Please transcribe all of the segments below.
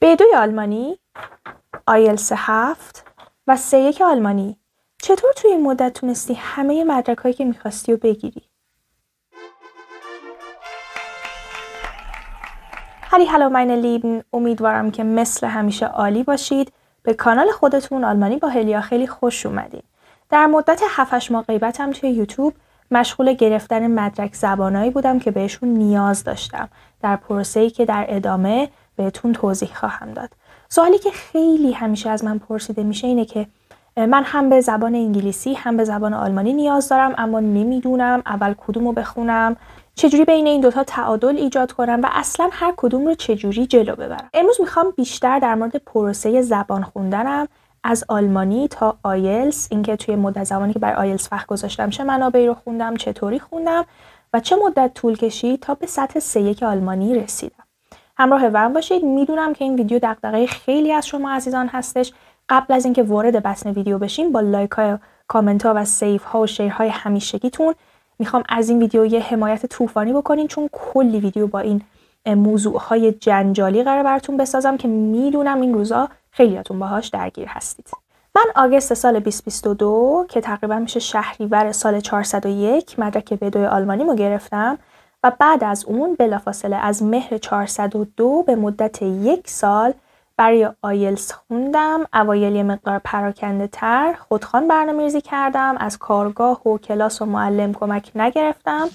B2 آلمانی، آیلتس 7 و C1 آلمانی. چطور توی این مدت تونستی همه مدرک‌هایی که می‌خواستی رو بگیری؟ هلو meine Lieben، امیدوارم که مثل همیشه عالی باشید. به کانال خودتون آلمانی با هلیا خیلی خوش اومدین. در مدت 7-8 ماه غیبتم توی یوتیوب مشغول گرفتن مدرک زبانایی بودم که بهشون نیاز داشتم در پروسه‌ای که در ادامه بهتون توضیح خواهم داد. سوالی که خیلی همیشه از من پرسیده میشه اینه که من هم به زبان انگلیسی هم به زبان آلمانی نیاز دارم، اما نمیدونم اول کدومو بخونم، چجوری بین این دوتا تعادل ایجاد کنم و اصلا هر کدوم رو چجوری جلو ببرم. امروز میخوام بیشتر در مورد پروسه زبان خوندنم از آلمانی تا آیلتس، اینکه توی مدت زمانی که بر آیلتس وقت گذاشتم چه منابعی رو خوندم، چطوری خوندم و چه مدت طول کشید تا به سطح C1 آلمانی رسیدم. همراه من باشید. میدونم که این ویدیو دغدغه خیلی از شما عزیزان هستش. قبل از اینکه وارد بطن ویدیو بشیم با لایک ها، کامنت ها و سیو ها و شیر های همیشگیتون میخوام از این ویدیو یه حمایت طوفانی بکنین، چون کلی ویدیو با این موضوع های جنجالی قرار براتون بسازم که میدونم این روزا خیلیاتون باهاش درگیر هستید. من آگوست سال 2022 که تقریبا میشه شهریور سال 401 مدرک B2 آلمانیمو گرفتم و بعد از اون بلافاصله از مهر 402 به مدت 1 سال برای آیلتس خوندم. اوایل یه مقدار پراکنده تر خودخوان برنامه‌ریزی کردم، از کارگاه و کلاس و معلم کمک نگرفتم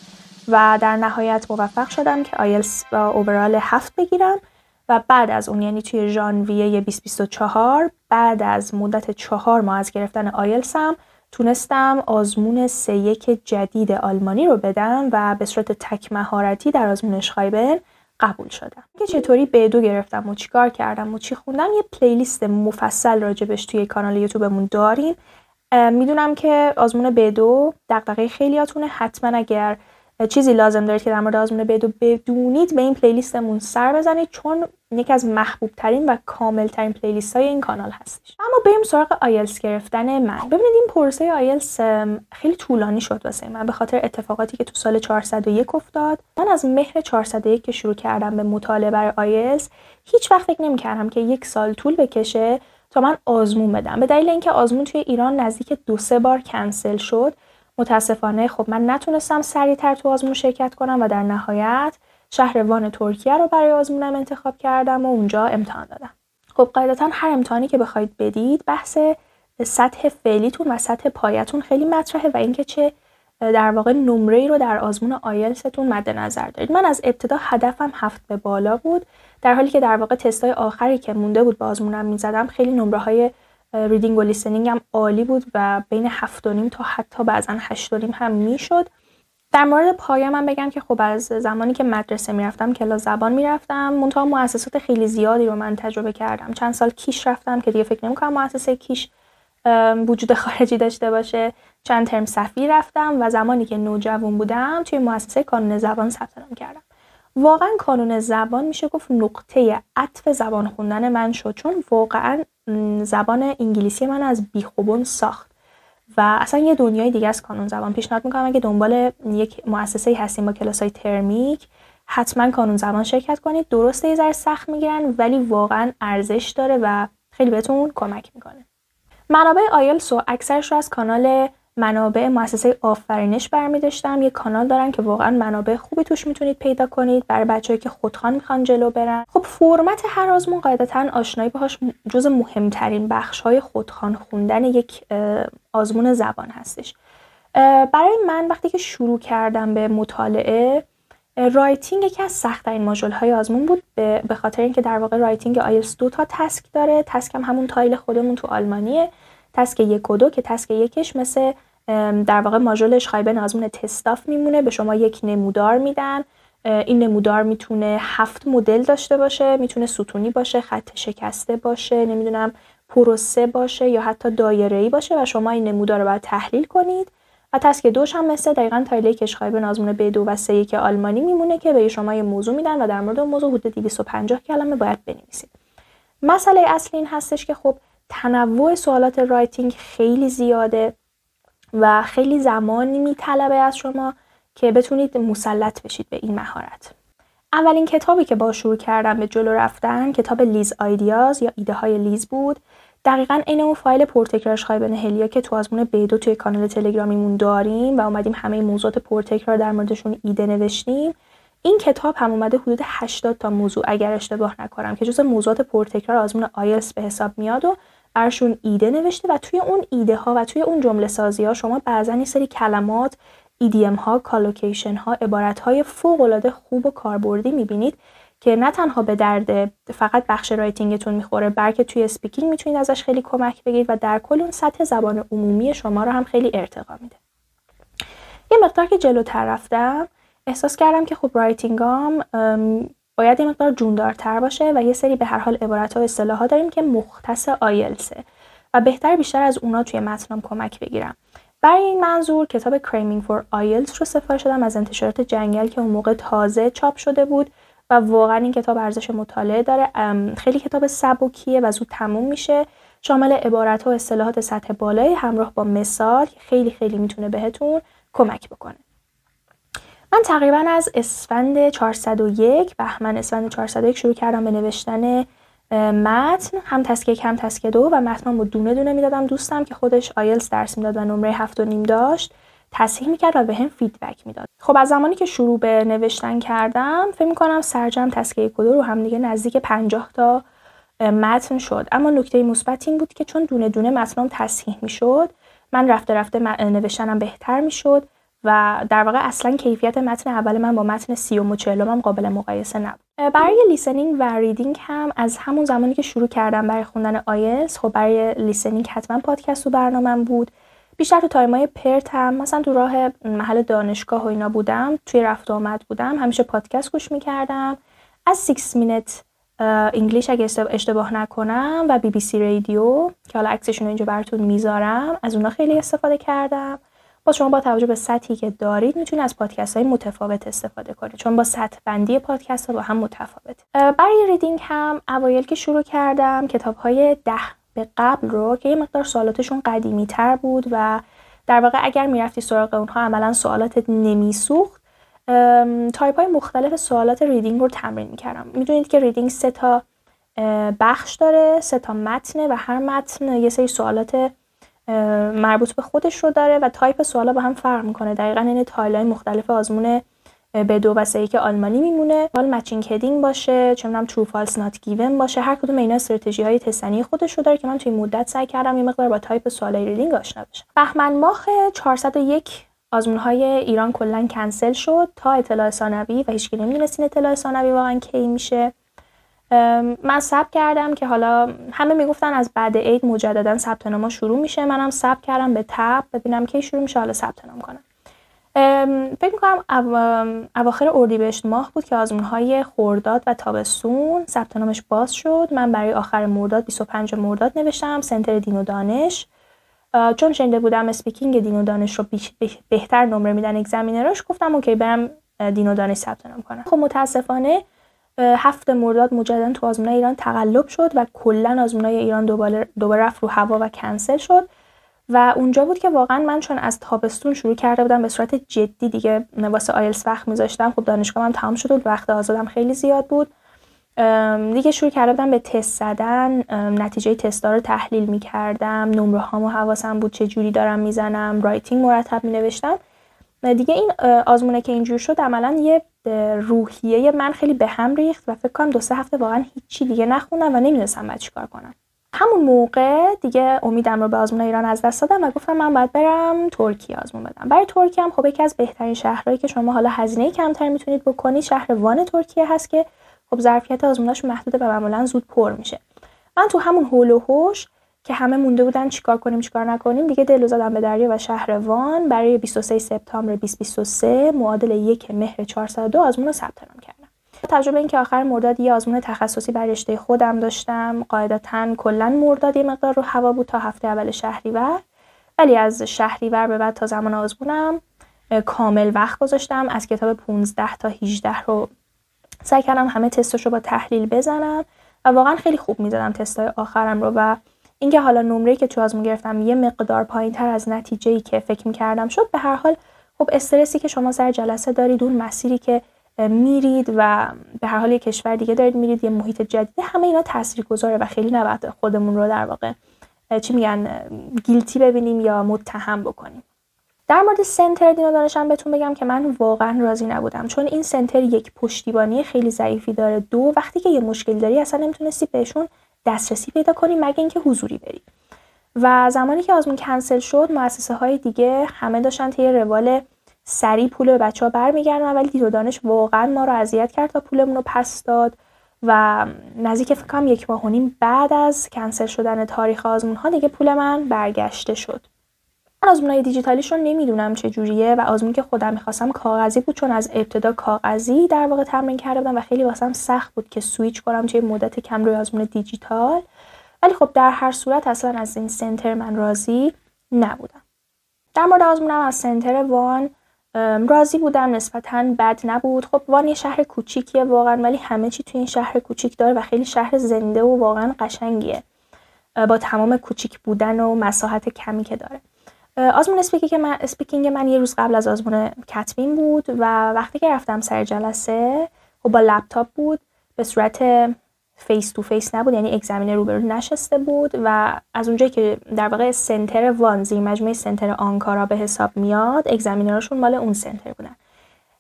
و در نهایت موفق شدم که آیلتس با اوورال 7 بگیرم و بعد از اون یعنی توی ژانویه 2024 بعد از مدت 4 ماه از گرفتن آیلتسم تونستم آزمون C1 جدید آلمانی رو بدم و به صورت تک مهارتی در آزمون شخایبن قبول شدم. که چطوری B2 گرفتم و چیکار کردم و چی خوندم یه پلیلیست مفصل راجبش توی کانال یوتیوبمون داریم. میدونم که آزمون B2 دغدغه خیلیاتونه. حتما اگر چیزی لازم دارید که در مورد آزمون B2 بدونید به این پلیلیستمون سر بزنید، چون یکی از محبوب ترین و کامل ترین پلیلیست های این کانال هستش. اما بریم سراغ آیلتس گرفتن من. ببینید این پروسه آیلتس خیلی طولانی شد واسه من به خاطر اتفاقاتی که تو سال 401 افتاد. من از مهر 401 که شروع کردم به مطالعه برای آیلتس هیچ وقت فکر نمی‌کردم که 1 سال طول بکشه تا من آزمون بدم، به دلیل اینکه آزمون توی ایران نزدیک 2-3 بار کنسل شد. متاسفانه خب من نتونستم سریعتر تو آزمون شرکت کنم و در نهایت شهر وان ترکیه رو برای آزمونم انتخاب کردم و اونجا امتحان دادم. خب قاعدتا هر امتحانی که بخواید بدید بحث سطح فعلیتون و سطح پایتون خیلی مطرحه و اینکه چه در واقع نمره‌ای رو در آزمون آیلتستون مد نظر دارید. من از ابتدا هدفم 7 به بالا بود، در حالی که در واقع تستای آخری که مونده بود با آزمونم می‌زدم خیلی نمره‌های ریدینگ و لیسنینگ هم عالی بود و بین 7.5 تا حتی بعضا 8.5 هم میشد. در مورد پایه من بگم که خب از زمانی که مدرسه میرفتم کلاس زبان میرفتم، منتها مؤسسات خیلی زیادی رو من تجربه کردم. چند سال کیش رفتم که دیگه فکر نمی‌کنم مؤسسه کیش وجود خارجی داشته باشه. چند ترم صفی رفتم و زمانی که نوجوان بودم توی مؤسسه کانون زبان ثبت نام کردم. واقعا کانون زبان میشه گفت نقطه عطف زبان خوندن من شد، چون واقعا زبان انگلیسی من از بیخوبون ساخت و اصلا یه دنیای دیگه از کانون زبان. پیشنهاد میکنم اگه دنبال یک مؤسسه‌ای هستین با کلاسای ترمیک حتما کانون زبان شرکت کنید. درسته یه ذره سخت میگیرن ولی واقعا ارزش داره و خیلی بهتون کمک میکنه. منابع آیلتس و اکثرش رو از کانال منابع مؤسسه آفرینش برمی داشتم. یه کانال دارن که واقعا منابع خوبی توش میتونید پیدا کنید برای بچه‌ای که خودخوان میخوان جلو برن. خب فرمت هر آزمون قاعدتاً آشنایی باهاش جز مهمترین بخش‌های خودخوان خوندن یک آزمون زبان هستش. برای من وقتی که شروع کردم به مطالعه، رایتینگ یکی از سخت‌ترین ماژول‌های آزمون بود، به خاطر اینکه در واقع رایتینگ آیلتس 2 تا تسک داره. تسک هم همون تایل خودمون تو آلمانیه. تسک 1 و 2 که تسک 1ش مثل در واقع ماژول شخایبن آزمون تستاف میمونه، به شما یک نمودار میدن. این نمودار میتونه 7 مدل داشته باشه، میتونه ستونی باشه، خط شکسته باشه، نمیدونم پروسه باشه یا حتی دایره‌ای باشه و شما این نمودار رو باید تحلیل کنید. و تسک 2 هم مثل دقیقاً تایله که شخایبن آزمون B2 و C1 آلمانی میمونه که به شما یه موضوع میدن و در مورد اون موضوع حدود 250 کلمه باید بنویسید. مسئله اصلی این هستش که خب تنوع سوالات رایتینگ خیلی زیاده و خیلی زمانی میطلبه از شما که بتونید مسلط بشید به این مهارت. اولین کتابی که با شروع کردم به جلو رفتن کتاب لیز آیدیاز یا ایده های لیز بود. دقیقاً عین اون فایل پرتکرارش خایبن هلیا که تو آزمون B2 توی کانال تلگرامیمون داریم و اومدیم همه موضوعات پرتکرار در موردشون ایده نوشتیم. این کتاب هم اومده حدود 80 تا موضوع اگر اشتباه نکنم که جزء موضوعات پرتکرار آزمون آیلتس به حساب میاد و براشون ایده نوشته و توی اون ایده ها و توی اون جمله سازی ها شما بعضن یه سری کلمات، ایدیم ها، کالوکیشن ها، عبارت های فوق العاده خوب و کاربردی میبینید که نه تنها به درد فقط بخش رایتینگتون میخوره بلکه توی اسپیکینگ میتونید ازش خیلی کمک بگیرید و در کل اون سطح زبان عمومی شما رو هم خیلی ارتقا میده. یه مقدار که جلوتر رفتم احساس کردم که خب رایتینگام باید یه مقدار جوندارتر باشه و یه سری به هر حال عبارت‌ها و اصطلاحات داریم که مختص آیلتسه و بهتر بیشتر از اونا توی متنم کمک بگیرم. برای این منظور کتاب Cramming for IELTS رو سفارش دادم از انتشارات جنگل که اون موقع تازه چاپ شده بود و واقعا این کتاب ارزش مطالعه داره. خیلی کتاب سبکیه و زود تموم میشه. شامل عبارت‌ها و اصطلاحات سطح بالایی همراه با مثال که خیلی خیلی میتونه بهتون کمک بکنه. من تقریبا از اسفند 401 بهمن اسفند 401 شروع کردم به نوشتن متن، هم تسک 1 هم تسک 2 و متنم رو دونه دونه میدادم دوستم که خودش آیلتس درس میداد و نمره 7.5 داشت، تصحیح میکرد و به هم فیدبک میداد. خب از زمانی که شروع به نوشتن کردم فکر میکنم سرجم تسک 1 و 2 رو هم دیگه نزدیک 50 تا متن شد. اما نکته مثبت این بود که چون دونه دونه متنم تصحیح میشد من رفته رفته نوشتنم بهتر میشد و در واقع اصلا کیفیت متن اول من با متن 30 و 40 هم قابل مقایسه نبود. برای لیسنینگ و ریدینگ هم از همون زمانی که شروع کردم برای خوندن آیلتس، خب برای لیسنینگ حتما پادکست و برنامه‌ام بود. بیشتر تو تایمای پرت هم مثلا تو راه محل دانشگاه و اینا بودم، توی رفت و آمد بودم، همیشه پادکست گوش می‌کردم. از 6 مینت انگلیش اگه اشتباه نکنم و BBC رادیو که حالا عکسشون اینجا براتون میذارم، از اونها خیلی استفاده کردم. شما با توجه به سطحی که دارید میتونید از پادکست‌های متفاوت استفاده کنید چون با سطح بندی پادکست‌ها با هم متفاوته. برای ریدینگ هم اوایل که شروع کردم کتاب‌های 10 به قبل رو که یه مقدار سوالاتشون قدیمی‌تر بود و در واقع اگر میرفتی سراغ اونها عملاً سوالاتت نمیسوخت، تایپ‌های مختلف سوالات ریدینگ رو تمرین می‌کردم. میدونید که ریدینگ 3 تا بخش داره، 3 تا متن و هر متن یه سری سوالات مربوط به خودش رو داره و تایپ سوالا با هم فرق میکنه. دقیقاً این تایل‌های مختلف آزمون B2 و C که آلمانی میمونه، حال مچینگ هدینگ باشه، چه می‌دونم ترو فالس نات گیون باشه، هر کدوم اینا استراتژی‌های تستنی خودش رو داره که من توی مدت سعی کردم یه مقدار با تایپ سوالای ریدینگ آشنا بشم. بهمن ماه 401 آزمون‌های ایران کلاً کنسل شد تا اطلاع ثانوی و هیچکی نمی‌دونست این اطلاع ثانوی واقعاً کی میشه. من ثبت کردم که حالا همه میگفتن از بعد عید مجددا ثبت نام شروع میشه، منم ثبت کردم به تب ببینم کی شروع میشه، حالا ثبت نام کنم. فکر میکنم اواخر اردیبهشت ماه بود که آزمون‌های خرداد و تابستون ثبت نامش باز شد. من برای آخر مرداد 25 مرداد نوشتم سنتر دین و دانش، چون شنیده بودم اسپیکینگ دین و دانش رو بهتر نمره میدن اگزمینراش، گفتم اوکی برم دین و دانش ثبت نام کنم. خب متاسفانه 7 مرداد مجددا تو آزمونای ایران تقلب شد و کلا آزمونای ایران دوباره رفت رو هوا و کنسل شد و اونجا بود که واقعا من چون از تابستون شروع کرده بودم به صورت جدی دیگه واسه آیلتس وقت میذاشتم، خب دانشگاهم تمام شد و وقت آزادم خیلی زیاد بود، دیگه شروع کرده بودم به تست زدن، نتیجه تستا رو تحلیل میکردم، نمره هامو حواسم بود چه جوری دارم میزنم، رایتینگ مرتب مینوشتم. دیگه این آزمونه که اینجور شد عملاً یه روحیه من خیلی به هم ریخت و فکر کنم 2-3 هفته واقعا هیچی دیگه نخوندم و نمیدونستم باید چیکار کنم. همون موقع دیگه امیدم رو به آزمون ایران از دست دادم و گفتم من باید برم ترکیه آزمون بدم. برای ترکیه هم خب یکی از بهترین شهرهایی که شما حالا هزینه کمتر میتونید بکنید شهر وان ترکیه هست که خب ظرفیت آزموناش محدوده و معمولاً زود پر میشه. من تو همون هول و هوش که همه مونده بودن چیکار کنیم چیکار نکنیم دیگه دلو زدم به دریا و شهر وان برای 23 سپتامبر 2023 معادل 1 مهر 402 آزمون رو ثبت نام کردم. تجربه این که آخر مرداد یه آزمون تخصصی برای رشته خودم داشتم، قاعدتاً کلاً مرداد یه مقدار رو هوا بود تا هفته اول شهریور، ولی از شهریور به بعد تا زمان آزمونم کامل وقت گذاشتم، از کتاب 15 تا 18 رو سعی کردم همه تستاشو با تحلیل بزنم و واقعاً خیلی خوب می‌زدم تستای آخرم رو و اینکه حالا نمره‌ای که تو آزمون گرفتم یه مقدار پایین‌تر از نتیجه‌ای که فکر می‌کردم شد، به هر حال خب استرسی که شما سر جلسه دارید، اون مسیری که میرید و به هر حال یه کشور دیگه دارید میرید، یه محیط جدید، همه اینا تاثیرگذاره و خیلی نباید خودمون رو در واقع گیلتی ببینیم یا متهم بکنیم. در مورد سنتر دین و دانشم بهتون بگم که من واقعا راضی نبودم، چون این سنتر یک پشتیبانی خیلی ضعیفی داره، دو وقتی که یه مشکلی داری اصلا نمیتونستی بهشون دسترسی پیدا کنی مگه اینکه حضوری بری. و زمانی که آزمون کنسل شد مؤسسه های دیگه همه داشتن طی روال سریع پول به بچه‌ها برمیگردن، ولی دین و دانش واقعا ما رو اذیت کرد تا پولمون رو پس داد و نزدیک فکر کنم 1.5 ماه بعد از کنسل شدن تاریخ آزمون ها دیگه پول من برگشته شد. من آزمونای دیجیتالیش رو نمیدونم چه جوریه و آزمونی که خودم می‌خواستم کاغذی بود، چون از ابتدا کاغذی در واقع تمرین کرده بودم و خیلی واسم سخت بود که سویچ کنم چه مدت کم روی آزمون دیجیتال. ولی خب در هر صورت اصلا از این سنتر من راضی نبودم. در مورد آزمونم از سنتر وان راضی بودم، نسبتاً بد نبود. خب وان یه شهر کوچیکیه واقعا، ولی همه چی توی این شهر کوچیک داره و خیلی شهر زنده و واقعا قشنگیه با تمام کوچیک بودن و مساحت کمی که داره. آزمون اسپیکینگ من یه روز قبل از آزمون کتبین بود و وقتی که رفتم سر جلسه خب با لپتاپ بود، به صورت فیس تو فیس نبود، یعنی اگزمینر روبرو نشسته بود و از اونجایی که در واقع سنتر وان زیر مجموعه سنتر آنکارا به حساب میاد، اگزمینرشون مال اون سنتر بودن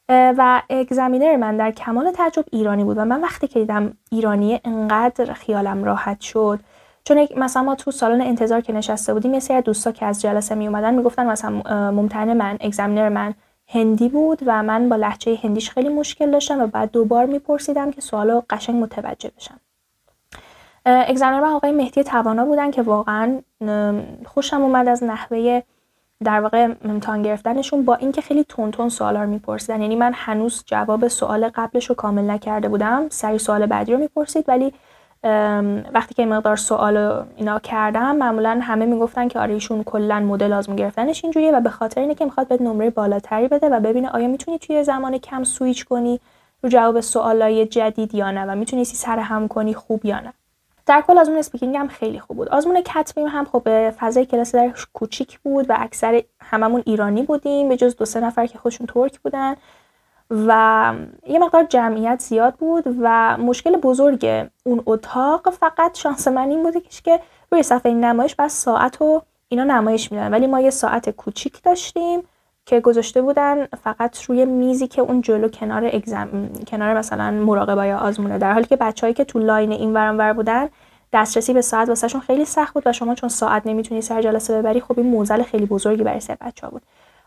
و اگزمینر من در کمال تعجب ایرانی بود و من وقتی که دیدم ایرانیه انقدر خیالم راحت شد. چون مثلا ما تو سالن انتظار که نشسته بودیم یه سری دوستا که از جلسه می اومدن میگفتن مثلا ممتحن من اگزمینر من هندی بود و من با لهجه هندیش خیلی مشکل داشتم و بعد دوبار میپرسیدم که سوالو قشنگ متوجه بشم. اگزمینر من آقای مهدی توانا بودن که واقعا خوشم اومد از نحوه در واقع امتحان گرفتنشون، با اینکه خیلی تون سوالا رو میپرسیدن. یعنی من هنوز جواب سوال قبلش رو کامل نکرده بودم، سری سوال بعدی رو میپرسید، ولی وقتی که مقدار سوال اینا کردم معمولا همه میگفتن که آره ایشون کلا مدل آزمون گرفتنش اینجوریه و به خاطر اینه که میخواد بهت نمره بالاتری بده و ببینه آیا میتونی توی زمان کم سویچ کنی رو جواب سوالای جدید یا نه و میتونی سر هم کنی خوب یا نه. در کل آزمون اسپیکینگ هم خیلی خوب بود. آزمون کتبیم هم خب به فضای کلاس درش کوچیک بود و اکثر هممون ایرانی بودیم به جز 2-3 نفر که خودشون ترک بودن و یه مقدار جمعیت زیاد بود و مشکل بزرگ اون اتاق فقط شانس من این بوده که روی صفحه نمایش بس ساعت و اینا نمایش میدن، ولی ما یه ساعت کوچیک داشتیم که گذاشته بودن فقط روی میزی که اون جلو کنار مثلا مراقبای آزمونه، در حالی که بچه‌هایی که تو لاین این ور اونور بودن دسترسی به ساعت واسهشون خیلی سخت بود و شما چون ساعت نمیتونی سر جلسه ببری خب این معضل خیلی بزرگی برای سر بچه‌ها بود.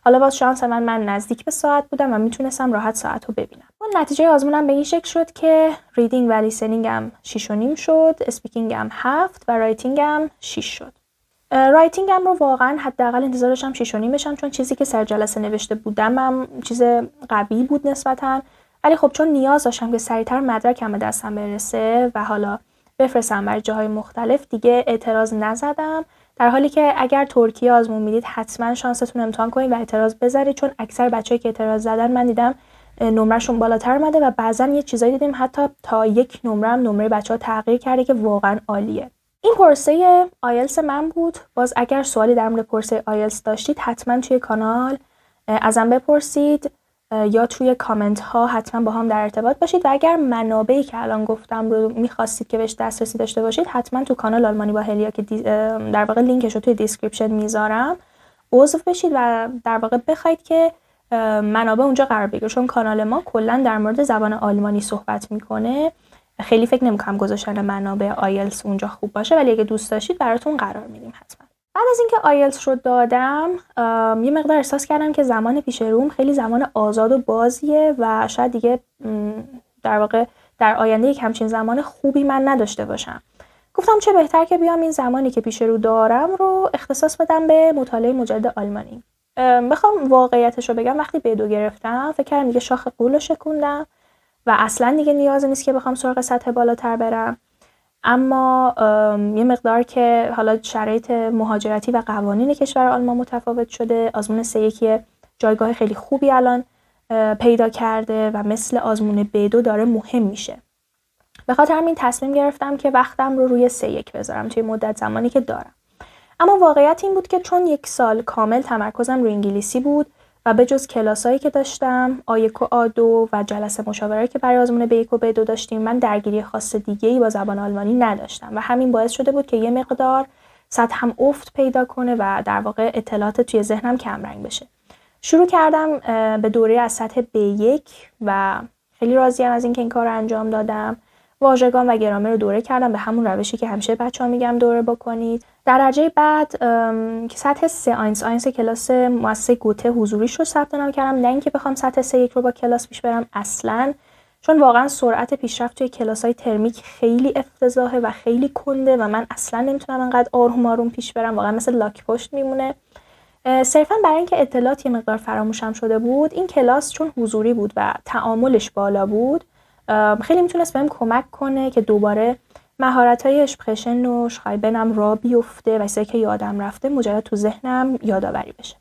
حالا باز شانس من نزدیک به ساعت بودم و میتونستم راحت ساعت رو ببینم. اون نتیجه آزمونم به این شکل شد که ریدینگ و لیسنینگم 6.5 شد، اسپیکینگم 7 و رایتینگم 6 شد. رایتینگم رو واقعا حداقل انتظار داشتم 6.5 بشم، چون چیزی که سر جلسه نوشته بودم هم چیز قوی بود نسبتاً، ولی خب چون نیاز داشتم که سریعتر مدرکم به دستم برسه و حالا بفرستم بر جاهای مختلف دیگه اعتراض نزدم، در حالی که اگر ترکیه آزمون میدید حتما شانستون امتحان کنید و اعتراض بذارید، چون اکثر بچه‌ای که اعتراض زدن من دیدم نمرهشون بالاتر اومده و بعضن یه چیزایی دیدیم حتی تا 1 نمره هم نمره بچه‌ها تغییر کرده که واقعا عالیه. این پرسه آیلتس من بود. باز اگر سوالی در مورد پرسه آیلتس داشتید حتما توی کانال ازم بپرسید یا توی کامنت ها حتما با هم در ارتباط باشید و اگر منابعی که الان گفتم رو میخواستید که بهش دسترسی داشته باشید حتما تو کانال آلمانی با هلیا که در واقع لینکش رو توی دیسکریپشن میذارم عضو بشید و در واقع بخواید که منابع اونجا قرار بگیره، چون کانال ما کلا در مورد زبان آلمانی صحبت میکنه. خیلی فکر نمی‌کنم گذاشتن منابع آیلتس اونجا خوب باشه، ولی اگه دوست داشتید براتون قرار میدیم حتما. بعد از اینکه آیلتس رو دادم یه مقدار احساس کردم که زمان پیش روم خیلی زمان آزاد و بازیه و شاید دیگه در واقع در آینده یک همچین زمان خوبی من نداشته باشم. گفتم چه بهتر که بیام این زمانی که پیش رو دارم رو اختصاص بدم به مطالعه مجدد آلمانی. بخوام واقعیتش رو بگم وقتی B2 گرفتم فکر کردم دیگه شاخ قول رو شکوندم و اصلا دیگه نیازی نیست که بخوام سراغ سطح بالاتر برم، اما یه مقدار که حالا شرایط مهاجرتی و قوانین کشور آلمان متفاوت شده، آزمون C1 جایگاه خیلی خوبی الان پیدا کرده و مثل آزمون B2 داره مهم میشه. به خاطر همین تصمیم گرفتم که وقتم رو روی C1 بذارم توی مدت زمانی که دارم. اما واقعیت این بود که چون 1 سال کامل تمرکزم روی انگلیسی بود و به جز کلاسایی که داشتم A1 و A2 و جلسه مشاوره که برای آزمون B1 و B2 داشتیم، من درگیری خاص دیگه‌ای با زبان آلمانی نداشتم و همین باعث شده بود که یه مقدار سطحم افت پیدا کنه و در واقع اطلاعات توی ذهنم کم رنگ بشه. شروع کردم به دوره از سطح B1 و خیلی راضیم از اینکه این کار رو انجام دادم. واژگان و گرامر رو دوره کردم به همون روشی که همیشه بچه‌ها میگم دوره بکنید. درجه بعد که سطح 3 آینس کلاس مؤسسه گوته حضوریش رو ثبت نام کردم، نه اینکه بخوام سطح 3 رو با کلاس پیش برم اصلاً، چون واقعا سرعت پیشرفت توی کلاس‌های ترمیک خیلی افتضاحه و خیلی کنده و من اصلاً نمیتونم انقدر آروم آروم پیش برم، واقعا مثل لاک پشت میمونه. صرفاً برای اینکه اطلاعات یه مقدار فراموشم شده بود، این کلاس چون حضوری بود و تعاملش بالا بود خیلی میتونست بهم کمک کنه که دوباره مهارت‌های اشپرشن و شخایبنم را بیفته و چیزایی که یادم رفته مجدد تو ذهنم یادآوری بشه.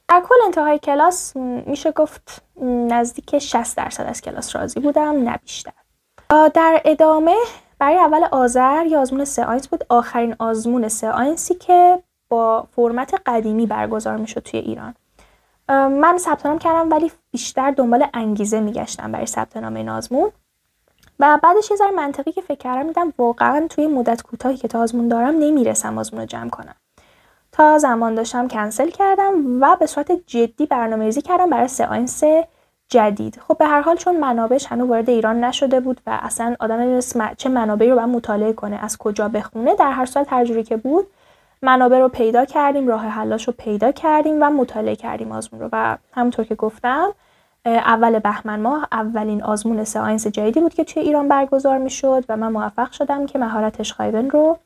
در کل انتهای کلاس میشه گفت نزدیک 60% از کلاس راضی بودم، نه بیشتر. در ادامه برای اول آذر یا آزمون 3 آینس بود، آخرین آزمون 3 آینسی که با فرمت قدیمی برگزار میشد توی ایران. من ثبت نام کردم ولی بیشتر دنبال انگیزه میگشتم برای ثبت نام این آزمون و بعدش یه ذره منطقی که فکر کردم دیدم واقعا توی مدت کوتاهی که تا آزمون دارم نمیرسم آزمون رو جمع کنم. تا زمان داشتم کنسل کردم و به صورت جدی برنامه‌ریزی کردم برای 3 آینس جدید. خب به هر حال چون منابعش هنوز وارد ایران نشده بود و اصلا آدم نمی‌دونست چه منابعی رو باید مطالعه کنه، از کجا بخونه، در هر صورت هر جوری که بود منابع رو پیدا کردیم، راه حلش رو پیدا کردیم و مطالعه کردیم آزمون رو و همونطور که گفتم اول بهمن ماه اولین آزمون 3 آینس جدیدی بود که توی ایران برگزار میشد و من موفق شدم که مهارت شخایبن رو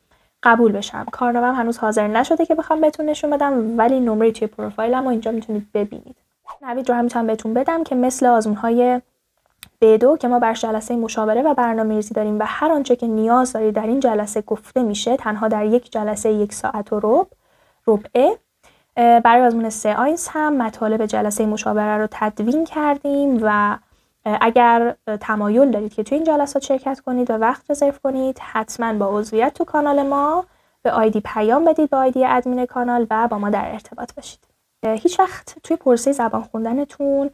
قبول بشم. کارنامه‌ام هنوز حاضر نشده که بخوام بهتون نشون بدم، ولی نمره توی پروفایلم رو اینجا میتونید ببینید. نوید رو هم میتونم بهتون بدم که مثل آزمون‌های B2 که ما بر جلسه مشاوره و برنامه‌ریزی داریم و هر آنچه که نیاز دارید در این جلسه گفته میشه تنها در یک جلسه 1 ساعت و ربع. برای آزمون 3 آینس هم مطالب جلسه مشاوره رو تدوین کردیم و اگر تمایل دارید که توی این جلسات شرکت کنید و وقت رزرو کنید، حتما با عضویت تو کانال ما به آیدی پیام بدید، با آیدی ادمین کانال و با ما در ارتباط باشید. هیچ وقت توی پروسه زبان خوندنتون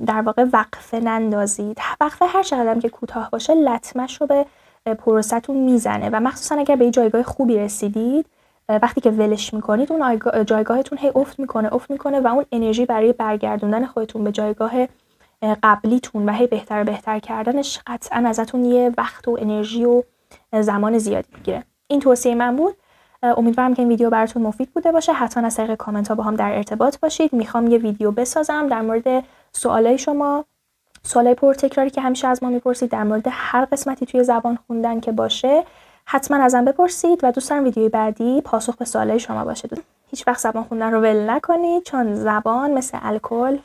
در واقع وقفه نندازید. وقفه هر چقدر که کوتاه باشه لطمش رو به پروسه‌تون میزنه و مخصوصا اگر به یه جایگاه خوبی رسیدید، وقتی که ولش میکنید اون جایگاهتون هی افت میکنه و اون انرژی برای برگردوندن خودتون به جایگاه قبلیتون و هی بهتر کردنش قطعا ازتون یه وقت و انرژی و زمان زیادی میگیره. این توصیه من بود. امیدوارم که این ویدیو براتون مفید بوده باشه. حتما از طریق کامنت ها با هم در ارتباط باشید. میخوام یه ویدیو بسازم در مورد سوالای شما، سوالای پرتکراری که همیشه از ما میپرسید در مورد هر قسمتی توی زبان خوندن که باشه. حتما ازم بپرسید و دوست دارم ویدیوی بعدی پاسخ به سوالای شما باشه. هیچ وقت زبان خوندن رو ول نکنید، چون زبان مثل الکل